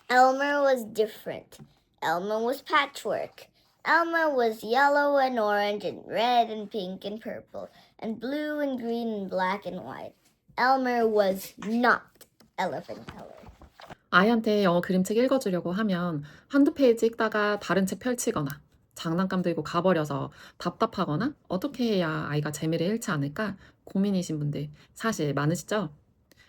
Elmer was different. Elmer was patchwork. Elmer was yellow and orange and red and pink and purple and blue and green and black and white. Elmer was not elephant color. 아이한테 영어 그림책 읽어주려고 하면 한두 페이지 읽다가 다른 책 펼치거나 장난감 들고 가버려서 답답하거나 어떻게 해야 아이가 재미를 잃지 않을까 고민이신 분들 사실 많으시죠?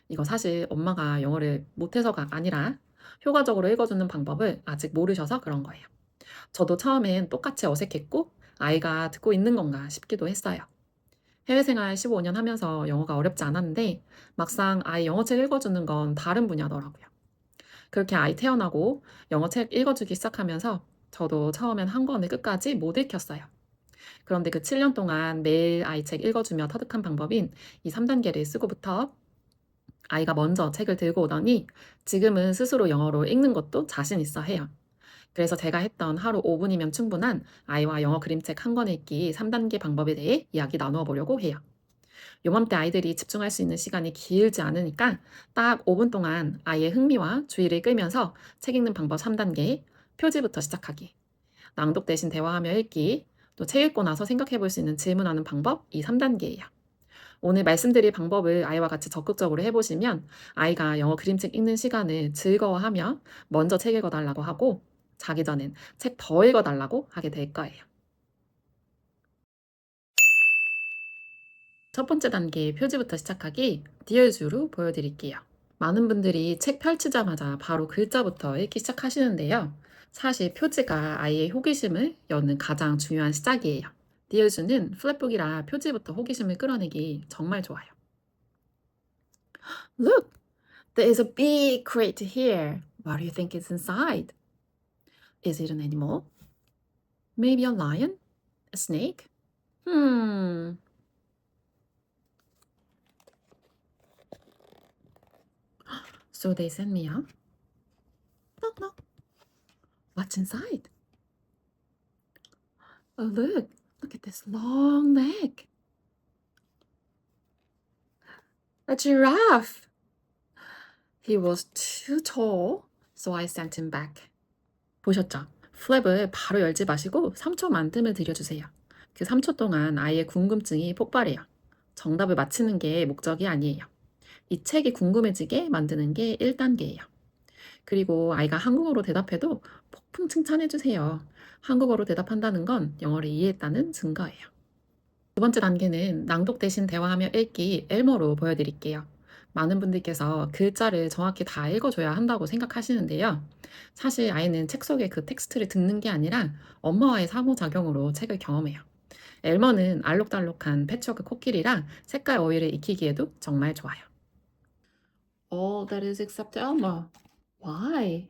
이거 사실 엄마가 영어를 못해서가 아니라 효과적으로 읽어주는 방법을 아직 모르셔서 그런 거예요. 저도 처음엔 똑같이 어색했고 아이가 듣고 있는 건가 싶기도 했어요. 해외 생활 15년 하면서 영어가 어렵지 않았는데 막상 아이 영어책 읽어주는 건 다른 분야더라고요. 그렇게 아이 태어나고 영어책 읽어주기 시작하면서 저도 처음엔 한 권을 끝까지 못 읽혔어요. 그런데 그 7년 동안 매일 아이 책 읽어주며 터득한 방법인 이 3단계를 쓰고부터 아이가 먼저 책을 들고 오더니 지금은 스스로 영어로 읽는 것도 자신 있어 해요. 그래서 제가 했던 하루 5분이면 충분한 아이와 영어 그림책 한 권 읽기 3단계 방법에 대해 이야기 나누어 보려고 해요. 요맘때 아이들이 집중할 수 있는 시간이 길지 않으니까 딱 5분 동안 아이의 흥미와 주의를 끌면서 책 읽는 방법 3단계, 표지부터 시작하기, 낭독 대신 대화하며 읽기, 또 책 읽고 나서 생각해 볼 수 있는 질문하는 방법 이 3단계예요. 오늘 말씀드릴 방법을 아이와 같이 적극적으로 해보시면 아이가 영어 그림책 읽는 시간을 즐거워하며 먼저 책 읽어달라고 하고 자기 전엔 책 더 읽어달라고 하게 될 거예요. 첫 번째 단계 표지부터 시작하기 디얼주로 보여드릴게요. 많은 분들이 책 펼치자마자 바로 글자부터 읽기 시작하시는데요. 사실 표지가 아이의 호기심을 여는 가장 중요한 시작이에요. 디얼주는 플랫북이라 표지부터 호기심을 끌어내기 정말 좋아요. Look, there is a big crate here. What do you think is inside? Is it an animal? Maybe a lion? A snake? So they send me up. Knock, knock. What's inside? Oh, look at this long neck. A giraffe. He was too tall, so I sent him back. 보셨죠? 플랩을 바로 열지 마시고 3초만 뜸을 들여주세요. 그 3초 동안 아이의 궁금증이 폭발해요. 정답을 맞히는 게 목적이 아니에요. 이 책이 궁금해지게 만드는 게 1단계예요. 그리고 아이가 한국어로 대답해도 폭풍 칭찬해주세요. 한국어로 대답한다는 건 영어를 이해했다는 증거예요. 두 번째 단계는 낭독 대신 대화하며 읽기 엘모로 보여드릴게요. 많은 분들께서 글자를 정확히 다 읽어줘야 한다고 생각하시는데요. 사실 아이는 책 속의 그 텍스트를 듣는 게 아니라 엄마와의 상호작용으로 책을 경험해요. 엘머는 알록달록한 패치워크 코끼리랑 색깔 어휘를 익히기에도 정말 좋아요. All that is except Elmo. Why?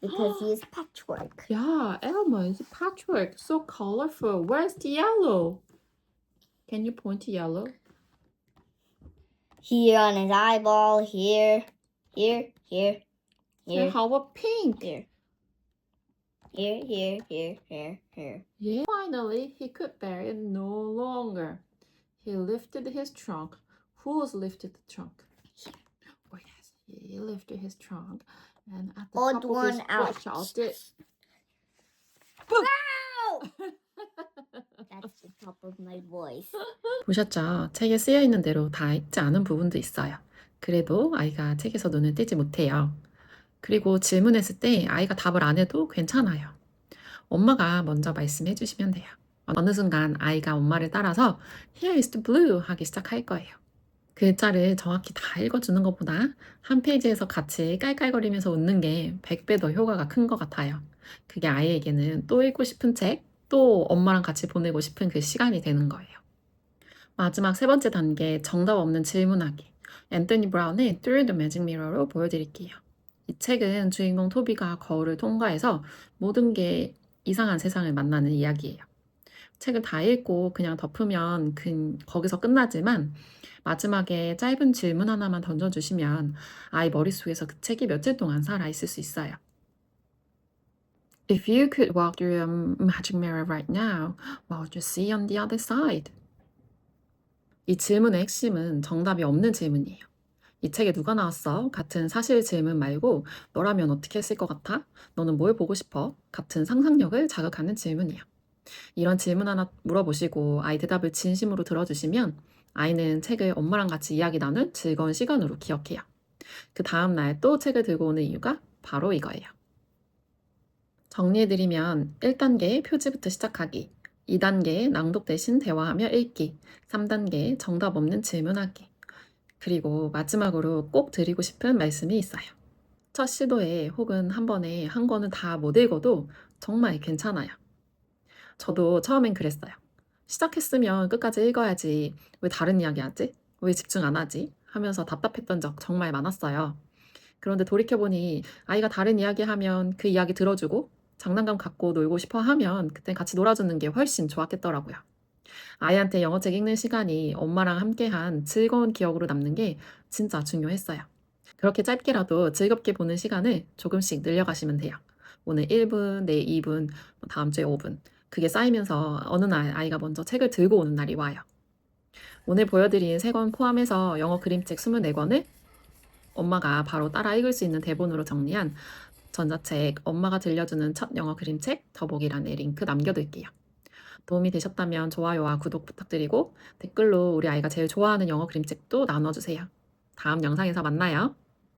Because he is patchwork. Yeah, Elmo is patchwork, so colorful. Where's the yellow? Can you point to yellow? Here on his eyeball, here, here, And here, how about pink? here. Here. Yeah. Finally, he could bear it no longer. He lifted his trunk. Who's lifted the trunk? Oh yes, he lifted his trunk, and at the Odd top of one his out. foot shouted, Wow! That's the top of my voice. 보셨죠? 책에 쓰여 있는 대로 다 읽지 않은 부분도 있어요. 그래도 아이가 책에서 눈을 떼지 못해요. 그리고 질문했을 때 아이가 답을 안 해도 괜찮아요. 엄마가 먼저 말씀해 주시면 돼요. 어느 순간 아이가 엄마를 따라서 Here is the blue 하기 시작할 거예요. 글자를 정확히 다 읽어주는 것보다 한 페이지에서 같이 깔깔거리면서 웃는 게 100배 더 효과가 큰 것 같아요. 그게 아이에게는 또 읽고 싶은 책, 또 엄마랑 같이 보내고 싶은 그 시간이 되는 거예요. 마지막 세 번째 단계 정답 없는 질문하기. 앤토니 브라운의 Through the Magic Mirror로 보여드릴게요. 이 책은 주인공 토비가 거울을 통과해서 모든 게 이상한 세상을 만나는 이야기예요. 책을 다 읽고 그냥 덮으면 거기서 끝나지만 마지막에 짧은 질문 하나만 던져주시면 아이 머릿속에서 그 책이 며칠 동안 살아있을 수 있어요. If you could walk through a magic mirror right now, what would you see on the other side? 이 질문의 핵심은 정답이 없는 질문이에요. 이 책에 누가 나왔어? 같은 사실 질문 말고 너라면 어떻게 했을 것 같아? 너는 뭘 보고 싶어? 같은 상상력을 자극하는 질문이야. 이런 질문 하나 물어보시고 아이 대답을 진심으로 들어주시면 아이는 책을 엄마랑 같이 이야기 나눌 즐거운 시간으로 기억해요. 그 다음 날 또 책을 들고 오는 이유가 바로 이거예요. 정리해드리면 1단계 표지부터 시작하기, 2단계 낭독 대신 대화하며 읽기, 3단계 정답 없는 질문하기, 그리고 마지막으로 꼭 드리고 싶은 말씀이 있어요. 첫 시도에 혹은 한 번에 한 권은 다 못 읽어도 정말 괜찮아요. 저도 처음엔 그랬어요. 시작했으면 끝까지 읽어야지. 왜 다른 이야기 하지? 왜 집중 안 하지? 하면서 답답했던 적 정말 많았어요. 그런데 돌이켜보니 아이가 다른 이야기 하면 그 이야기 들어주고 장난감 갖고 놀고 싶어 하면 그땐 같이 놀아주는 게 훨씬 좋았겠더라고요. 아이한테 영어책 읽는 시간이 엄마랑 함께한 즐거운 기억으로 남는 게 진짜 중요했어요. 그렇게 짧게라도 즐겁게 보는 시간을 조금씩 늘려가시면 돼요. 오늘 1분, 내일 2분, 다음 주에 5분. 그게 쌓이면서 어느 날 아이가 먼저 책을 들고 오는 날이 와요. 오늘 보여드린 3권 포함해서 영어 그림책 24권을 엄마가 바로 따라 읽을 수 있는 대본으로 정리한 전자책 엄마가 들려주는 첫 영어 그림책 더보기란에 링크 남겨둘게요. 도움이 되셨다면 좋아요와 구독 부탁드리고 댓글로 우리 아이가 제일 좋아하는 영어 그림책도 나눠주세요. 다음 영상에서 만나요.